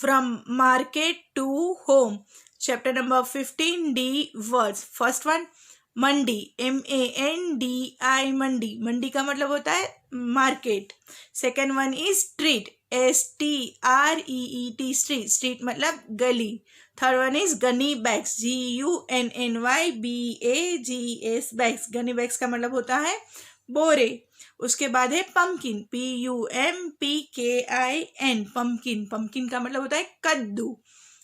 From market to home. Chapter number 15D words. First one Mandi, MANDI मंडी. मंडी का मतलब होता है market. Second one is street, STREET street. Street मतलब गली. Third one is Ghani bags, GUNNYBAGS bags. Ghani bags का मतलब होता है बोरे. उसके बाद है पम्पकिन, PUMPKIN पम्पकिन. पम्पकिन का मतलब होता है कद्दू.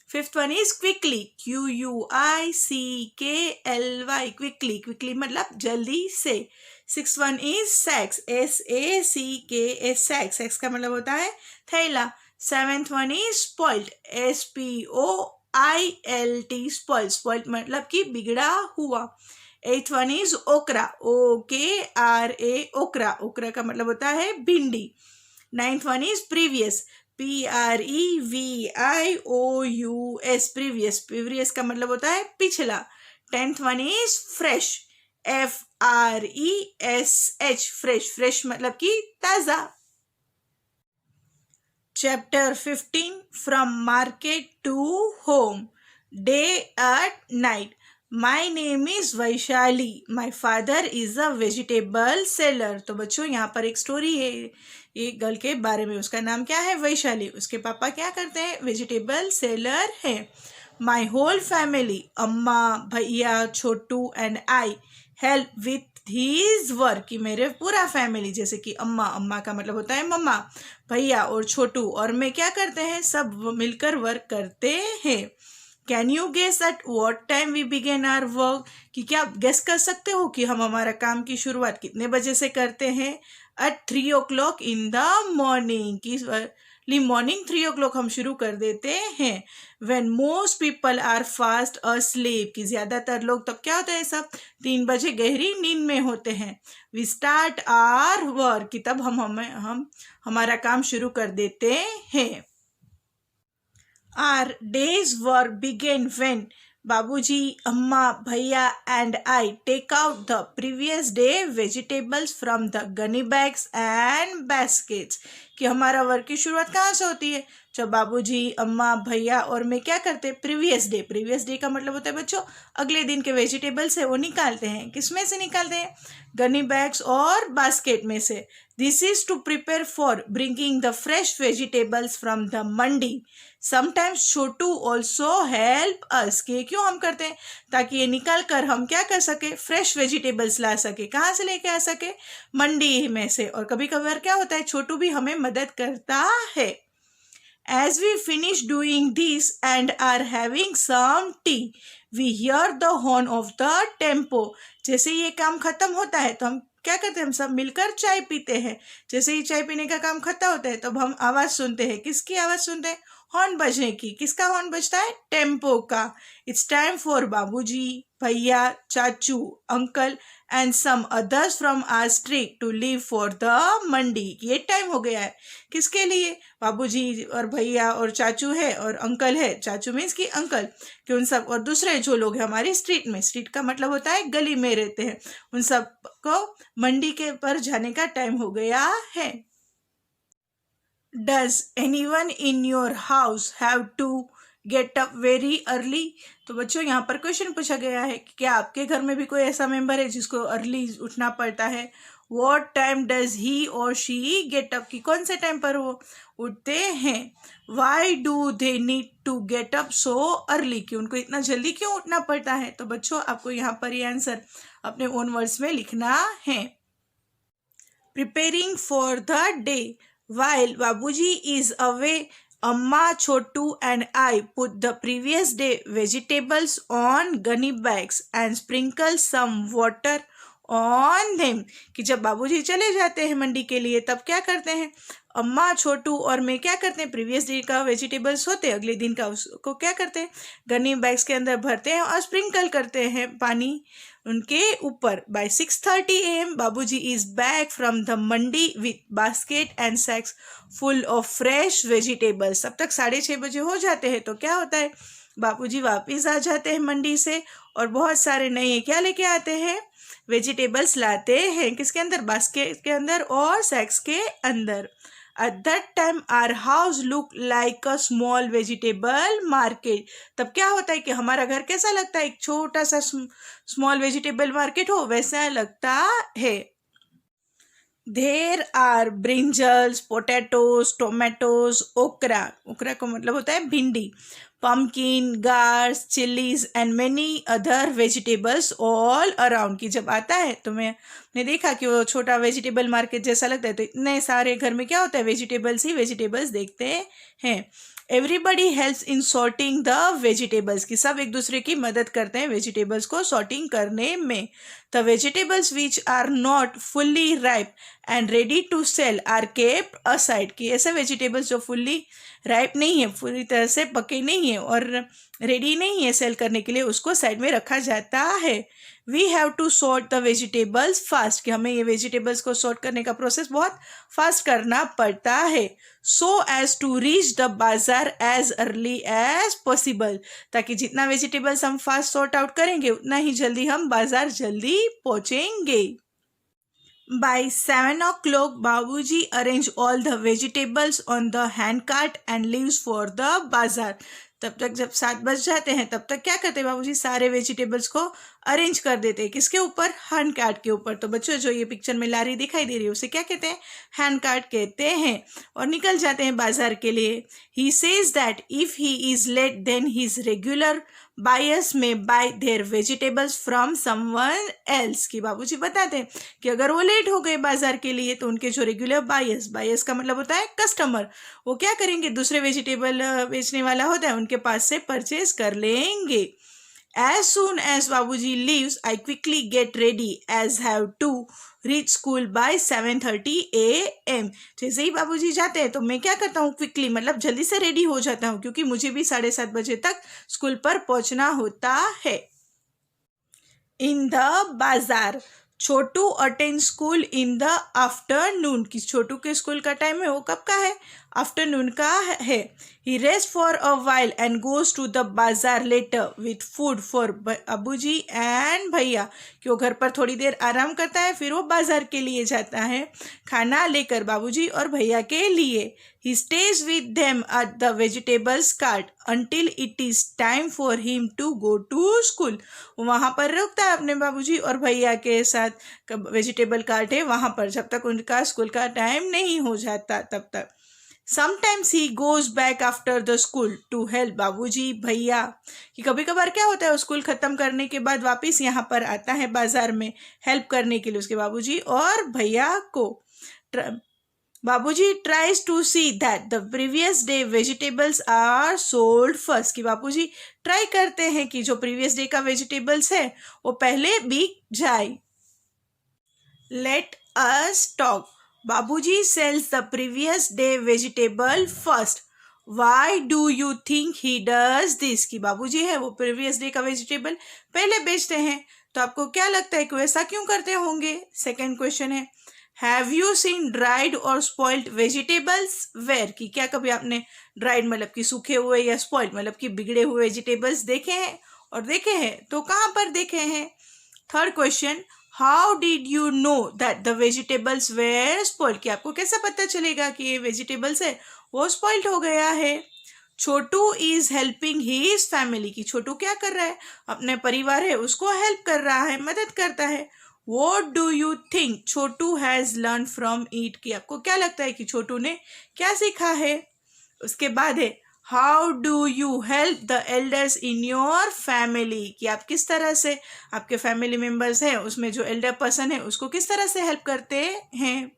Fifth one is quickly, QUICKLY quickly. Quickly मतलब जल्दी से. Six one is sacks, SACKS sacks. Sacks का मतलब होता है थैला. Seventh one is spoilt, SPOILT spoilt. Spoilt मतलब कि बिगड़ा हुआ. एथ वन इज ओकरा, OKRA ओकरा. ओकरा का मतलब होता है भिंडी. Ninth one is previous, PREVIOUS previous. Previous का मतलब होता है पिछला. Tenth one is fresh, FRESH fresh. Fresh मतलब कि ताज़ा. Chapter 15 from market to home. Day at night. My name is Vaishali. My father is a vegetable seller. तो बच्चों यहाँ पर एक स्टोरी है एक गर्ल के बारे में. उसका नाम क्या है? वैशाली. उसके पापा क्या करते हैं? वेजिटेबल सेलर है. My whole family, Amma, Bhaiya, Chhotu and I help with his work. कि मेरे पूरा फैमिली, जैसे कि अम्मा, अम्मा का मतलब होता है मम्मा, भैया और छोटू और मैं क्या करते हैं? सब मिलकर वर्क करते हैं. Can you guess at what time we begin our work. कि क्या आप गेस कर सकते हो कि हम हमारा काम की शुरुआत कितने बजे से करते हैं? At 3 o'clock in the morning. की मॉर्निंग 3 o'clock हम शुरू कर देते हैं. When most people are fast asleep. कि ज़्यादातर लोग तब क्या होता है? सब 3 बजे गहरी नींद में होते हैं. We start our work. कि तब हम हमारा काम शुरू कर देते हैं. Our day's work began when बाबूजी, अम्मा, भैया and I take out the previous day vegetables from the gunny bags and baskets. कि हमारा वर्क की शुरुआत कहाँ से होती है? जब बाबूजी, अम्मा, भैया और मैं क्या करते हैं? Previous day. प्रीवियस डे का मतलब होता है बच्चों अगले दिन के वेजिटेबल्स है वो निकालते हैं. किस में से निकालते हैं? गनी बैग्स और बास्केट में से. This is to prepare for bringing the fresh vegetables from the mandi. Sometimes Chhotu also help us. के क्यों हम करते हैं? ताकि ये निकाल कर हम क्या कर सके? फ्रेश वेजिटेबल्स ला सके. कहाँ से लेके आ सके? मंडी में से. और कभी कभार क्या होता है? छोटू भी हमें मदद करता है. As we finish doing this and are having some tea, we hear the horn of the tempo. जैसे ये काम खत्म होता है तो हम क्या करते हैं? हम सब मिलकर चाय पीते हैं. जैसे ही चाय पीने का काम खत्म होता है तब हम आवाज़ सुनते हैं. किसकी आवाज़ सुनते हैं? हॉर्न बजने की. किसका हॉर्न बजता है? टेम्पो का. It's time for Babuji, Bhaiya, Chachu, uncle and some others from our street to leave for the mandi. ये टाइम हो गया है किसके लिए? बाबूजी और भैया और चाचू है और अंकल है. चाचू मीन्स कि अंकल. कि उन सब और दूसरे जो लोग हैं हमारी स्ट्रीट में. स्ट्रीट का मतलब होता है गली में रहते हैं. उन सब को मंडी के पर जाने का टाइम हो गया है. Does anyone in your house have to get up very early? तो बच्चों यहाँ पर क्वेश्चन पूछा गया है कि क्या आपके घर में भी कोई ऐसा मेंबर है जिसको अर्ली उठना पड़ता है? What time does he or she get up? कि कौन से टाइम पर वो उठते हैं? Why do they need to get up so early? कि उनको इतना जल्दी क्यों उठना पड़ता है? तो बच्चों आपको यहाँ पर ये आंसर अपने ओन वर्ड्स में लिखना है. Preparing for the day. While Babuji is away, Amma, Chotu and I put the previous day vegetables on gunny bags and sprinkle some water on them. कि जब बाबूजी चले जाते हैं मंडी के लिए तब क्या करते हैं? अम्मा, छोटू और मैं क्या करते हैं? प्रीवियस डे का वेजिटेबल्स होते हैं अगले दिन का, उसको क्या करते हैं? गनी बैग्स के अंदर भरते हैं और स्प्रिंकल करते हैं पानी उनके ऊपर. By 6:30 AM Babuji is back from the mandi with basket and sacks full of fresh vegetables. तब तक 6:30 बजे हो जाते हैं तो क्या होता है? बाबूजी वापस आ जाते हैं मंडी से और बहुत सारे नए क्या लेके आते हैं? वेजिटेबल्स लाते हैं. किसके अंदर? बास्केट के अंदर और सैक्स के अंदर. At that time our house look like a small vegetable market. तब क्या होता है कि हमारा घर कैसा लगता है, एक छोटा सा स्मॉल वेजिटेबल मार्केट हो वैसा लगता है। There are brinjals, potatoes, tomatoes, okra, okra का मतलब होता है भिंडी, pumpkin, gourds, chillies and many other vegetables all around. की जब आता है तो मैंने देखा कि वो छोटा वेजिटेबल मार्केट जैसा लगता है, तो इतने सारे घर में क्या होता है, वेजिटेबल्स ही वेजिटेबल्स देखते हैं। Everybody helps in sorting the vegetables, की सब एक दूसरे की मदद करते हैं वेजिटेबल्स को सॉर्टिंग करने में। The vegetables which are not fully ripe and ready to sell are kept aside, कि ऐसे वेजिटेबल्स जो फुल्ली राइप नहीं है, पूरी तरह से पके नहीं है और रेडी नहीं है सेल करने के लिए, उसको साइड में रखा जाता है। We have to sort the vegetables fast, कि हमें ये वेजिटेबल्स को सॉर्ट करने का प्रोसेस बहुत फास्ट करना पड़ता है। So as to reach the bazaar as early as possible, ताकि जितना वेजिटेबल्स हम फास्ट सॉर्ट आउट करेंगे उतना ही जल्दी हम बाजार जल्दी पहुँचेंगे। By 7 o'clock, Babuji arranged all the vegetables on the handcart and leaves for the bazaar. तब तक जब 7 बज जाते हैं तब तक क्या करते हैं बाबूजी, सारे वेजिटेबल्स को अरेंज कर देते हैं। किसके ऊपर, हैंड कार्ट के ऊपर। तो बच्चों जो ये पिक्चर में लारी दिखाई दे रही है उसे क्या कहते हैं, हैंड कार्ट कहते हैं। और निकल जाते हैं बाजार के लिए। He says that if he is late then his regular buyers may buy their vegetables from someone else, की बाबूजी बताते हैं कि अगर वो लेट हो गए बाजार के लिए तो उनके जो रेगुलर बायर्स का मतलब होता है कस्टमर, वो क्या करेंगे, दूसरे वेजिटेबल बेचने वाला होता है उनके पास से परचेज कर लेंगे। As soon as Babuji leaves, I quickly get ready as have to reach school by 7:30 AM. जैसे ही बाबूजी जाते हैं तो मैं क्या करता हूँ, क्विकली मतलब जल्दी से रेडी हो जाता हूँ, क्योंकि मुझे भी 7:30 बजे तक स्कूल पर पहुँचना होता है। In the bazaar, Chhotu attend school in the afternoon, की छोटू के स्कूल का टाइम है वो कब का है, आफ्टरनून का है। He rest for a while and goes to the bazaar later with food for Babuji and Bhaiya, कि वो घर पर थोड़ी देर आराम करता है फिर वो बाजार के लिए जाता है खाना लेकर बाबूजी और भैया के लिए। He stays with them at the vegetables cart until it is time for him to go to school, वहाँ पर रुकता है अपने बाबूजी और भैया के साथ, वेजिटेबल कार्ट है वहाँ पर, जब तक उनका स्कूल का टाइम नहीं हो जाता तब तक। Sometimes he goes back after the school to help Babuji भैया, कि कभी कभार क्या होता है स्कूल ख़त्म करने के बाद वापस यहाँ पर आता है बाज़ार में हेल्प करने के लिए उसके बाबूजी और भैया को। Babuji tries to see that the previous day vegetables are sold first, कि बाबूजी ट्राई करते हैं कि जो प्रीवियस डे का वेजिटेबल्स है वो पहले बिक जाए। Let us talk, Babuji sells the previous day vegetable first. Why do you think he does this? कि बाबूजी है वो प्रीवियस डे का वेजिटेबल पहले बेचते हैं, तो आपको क्या लगता है कि वो ऐसा क्यों करते होंगे। सेकेंड क्वेश्चन है, हैव यू सीन ड्राइड और स्पॉइल्ड वेजिटेबल्स वेयर, कि क्या कभी आपने ड्राइड मतलब कि सूखे हुए या स्पॉइल्ड मतलब कि बिगड़े हुए वेजिटेबल्स देखे हैं, और देखे हैं तो कहाँ पर देखे हैं। Third question, how did you know that the vegetables were spoiled, कि आपको कैसे पता चलेगा कि ये वेजिटेबल्स है वो स्पॉइल्ड हो गया है। छोटू इज हेल्पिंग हिज फैमिली, की छोटू क्या कर रहा है, अपने परिवार है उसको हेल्प कर रहा है, मदद करता है। What do you think Chhotu has learn from it, की आपको क्या लगता है कि छोटू ने क्या सीखा है। उसके बाद है, how do you help the elders in your family, कि आप किस तरह से आपके फैमिली मेम्बर्स हैं उसमें जो एल्डर पर्सन है उसको किस तरह से हेल्प करते हैं।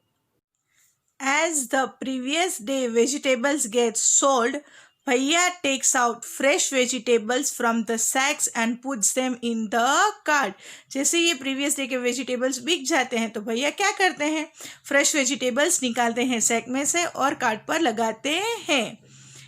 As the previous day vegetables get sold, Bhaiya takes out fresh vegetables from the sacks and puts them in the cart, जैसे ये प्रीवियस डे के वेजिटेबल्स बिक जाते हैं तो भैया क्या करते हैं, फ्रेश वेजिटेबल्स निकालते हैं सैक में से और कार्ट पर लगाते हैं।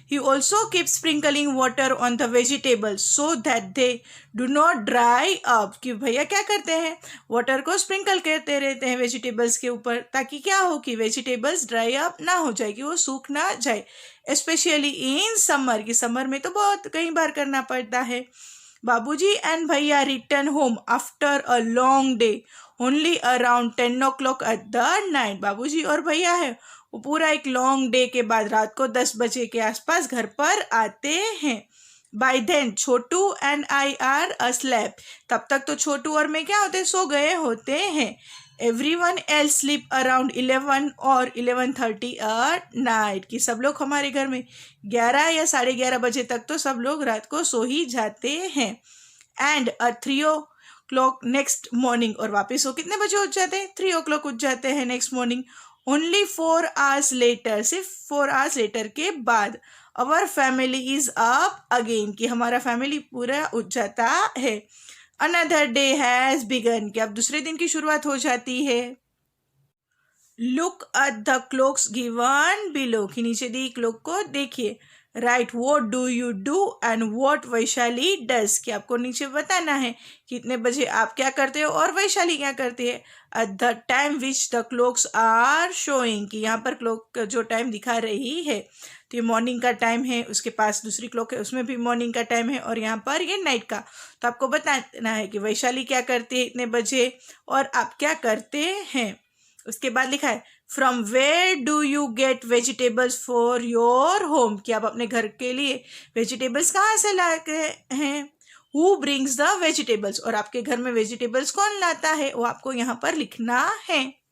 He also keeps sprinkling water on the vegetables so that they do not dry up, कि भैया क्या करते हैं, वाटर को स्प्रिंकल करते रहते हैं वेजिटेबल्स के ऊपर, ताकि क्या हो कि वेजिटेबल्स ड्राई अप ना हो जाए, कि वो सूख ना जाए। स्पेशली इन समर, की समर में तो बहुत कई बार करना पड़ता है। बाबूजी एंड भैया return home after a long day only around 10 o'clock at the night, बाबूजी और भैया है वो पूरा एक लॉन्ग डे के बाद रात को 10 बजे के आसपास घर पर आते हैं। By then Chhotu and I are asleep, तब तक तो छोटू और मैं क्या होते, सो गए होते हैं। एवरीवन एल्स स्लीप अराउंड 11 और 11:30 एट नाइट, कि सब लोग हमारे घर में 11 या 11:30 बजे तक तो सब लोग रात को सो ही जाते हैं। एंड 3 o'clock नेक्स्ट मॉर्निंग, और वापस वो कितने बजे उठ जाते हैं, 3 o'clock उठ जाते हैं next morning. Only 4 hours later, सिर्फ 4 hours लेटर के बाद our family is up again, कि हमारा फैमिली पूरा उठ जाता है। अनदर डे हैज बिगन, कि अब दूसरे दिन की शुरुआत हो जाती है। Look at the clocks given below, कि नीचे दी क्लॉक को देखिए। Right what do you do and what Vaishali does, कि आपको नीचे बताना है कितने बजे आप क्या करते हो और वैशाली क्या करती है। At the time which the clocks are showing, कि यहाँ पर क्लॉक जो टाइम दिखा रही है तो ये मॉर्निंग का टाइम है, उसके पास दूसरी क्लॉक है उसमें भी मॉर्निंग का टाइम है, और यहाँ पर ये नाइट का। तो आपको बताना है कि वैशाली क्या करती है इतने बजे और आप क्या करते हैं। उसके बाद लिखा है from where do you get vegetables for your home, कि आप अपने घर के लिए वेजिटेबल्स कहाँ से लाते हैं। हु ब्रिंग्स द वेजिटेबल्स, और आपके घर में वेजिटेबल्स कौन लाता है वो आपको यहाँ पर लिखना है।